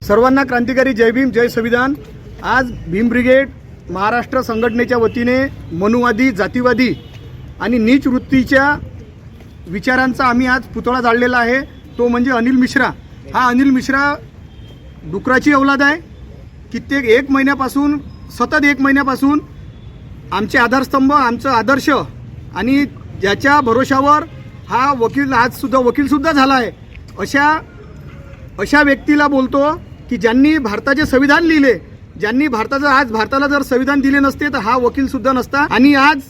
सर्वांना क्रांतिकारी जय भीम जय संविधान। आज भीम ब्रिगेड महाराष्ट्र संघटनेच्या वतीने मनुवादी, जातीवादी आणि नीच वृत्तीच्या विचारांचा आम्ही आज पुतळा जाळलेला आहे। तो म्हणजे अनिल मिश्रा। हा अनिल मिश्रा डुकराची औलाद आहे। कित्येक एक महिन्यापासून सतत एक महिन्यापासून आमचे आधारस्तंभ, आमचं आदर्श आणि ज्याच्या भरोशावर हा वकील आज सुद्धा वकीलसुद्धा झाला आहे, अशा व्यक्तीला बोलतो की ज्यांनी भारताचे संविधान लिहिले, ज्यांनी भारताला जर संविधान दिले नसते तर हा वकीलसुद्धा नसता। आणि आज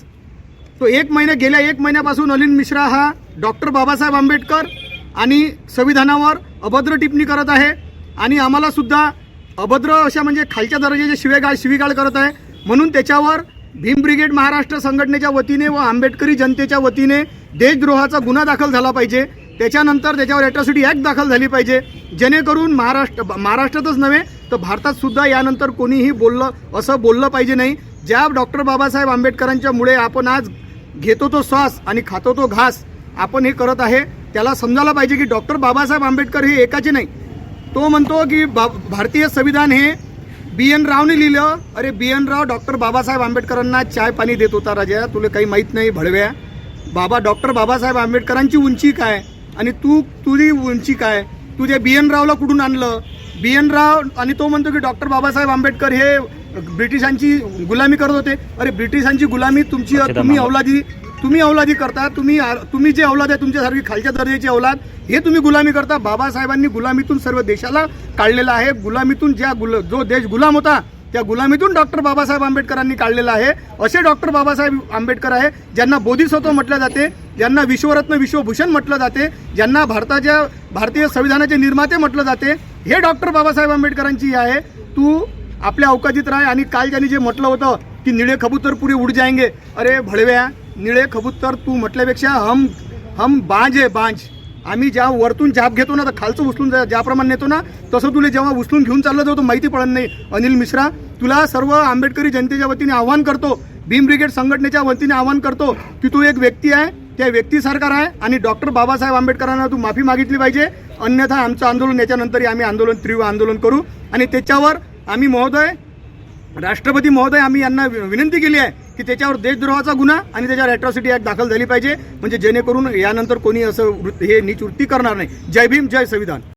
तो गेल्या एक महिन्यापासून अनिल मिश्रा हा डॉक्टर बाबासाहेब आंबेडकर आणि संविधानावर अभद्र टिप्पणी करत आहे आणि आम्हाला सुद्धा अभद्र अशा म्हणजे खालच्या दर्जाचे शिवीगाळ करत आहे। म्हणून त्याच्यावर भीम ब्रिगेड महाराष्ट्र संघटनेच्या वतीने व आंबेडकरी जनतेच्या वतीने देशद्रोहाचा गुन्हा दाखल झाला पाहिजे। त्याच्यानंतर त्याच्यावर ॲट्रॉसिटी ॲक्ट दाखल झाली पाहिजे, जेणेकरून महाराष्ट्रातच नव्हे तर भारतात सुद्धा यानंतर कोणीही असं बोललं पाहिजे नाही। ज्या डॉक्टर बाबासाहेब आंबेडकरांच्या मुळे आपण आज घेतो तो श्वास आणि खातो तो घास आपण हे करत आहे, त्याला समजायला पाहिजे की डॉक्टर बाबासाहेब आंबेडकर हे एकाचे नाही। तो म्हणतो की भारतीय संविधान हे BN रावने लिहिलं। अरे BN राव डॉक्टर बाबासाहेब आंबेडकरांना चाय पाणी देत होता राजा, तुला काही माहीत नाही भडव्या। डॉक्टर बाबासाहेब आंबेडकरांची उंची काय आणि तुझी उंची काय? तुझ्या BN रावला कुठून आणलं? BN राव आणि तो म्हणतो की डॉक्टर बाबासाहेब आंबेडकर हे ब्रिटिशांची गुलामी करत होते। अरे ब्रिटिशांची गुलामी तुम्ही औलादी करता। तुम्ही जे औलाद आहे तुमच्यासारखी खालच्या दर्जाची औलाद, हे तुम्ही गुलामी करता। बाबासाहेबांनी गुलामीतून सर्व देशाला काढलेला आहे। गुलामीतून जो देश गुलाम होता त्या गुलामीतून डॉक्टर बाबासाहेब आंबेडकरांनी काढलेला आहे। असे डॉक्टर बाबासाहेब आंबेडकर आहे ज्यांना बोधिसत्व म्हटलं जाते, ज्यांना विश्वरत्न विश्वभूषण म्हटलं जाते, ज्यांना भारतीय संविधानाचे निर्माते म्हटलं जाते। हे डॉक्टर बाबासाहेब आंबेडकरांची आहे। तू आपल्या अवकाशात राह। आणि काल ज्यांनी जे म्हटलं होतं की निळे कबूतर पुरे उड जाएंगे, अरे भडव्या, निळे कबूतर तू म्हटल्यापेक्षा हम बांज आहे, बांज। आम्ही ज्या वरतून जाप घेतो ना तर खालचं उचलून ज्याप्रमाणे नेतो ना तसं तुला जेव्हा उचलून घेऊन चाललं जातो माहिती पडत नाही। अनिल मिश्रा, तुला सर्व आंबेडकरी जनतेच्या वतीने आव्हान करतो, भीम ब्रिगेड संघटनेच्या वतीने आव्हान करतो की तू एक व्यक्ती आहे, त्या व्यक्तीसारखा आहे आणि डॉक्टर बाबासाहेब आंबेडकरांना तू माफी मागितली पाहिजे। अन्यथा आमचं आंदोलन याच्यानंतरही आम्ही तीव्र आंदोलन करू। आणि त्याच्यावर आम्ही राष्ट्रपती महोदय आम्ही यांना विनंती केली आहे की त्याच्यावर देशद्रोहाचा गुन्हा आणि त्याच्यावर ॲट्रॉसिटी ॲक्ट दाखल झाली पाहिजे, म्हणजे जेणेकरून यानंतर कोणी असं हे नीच वृत्ती करणार नाही। जय भीम जय संविधान।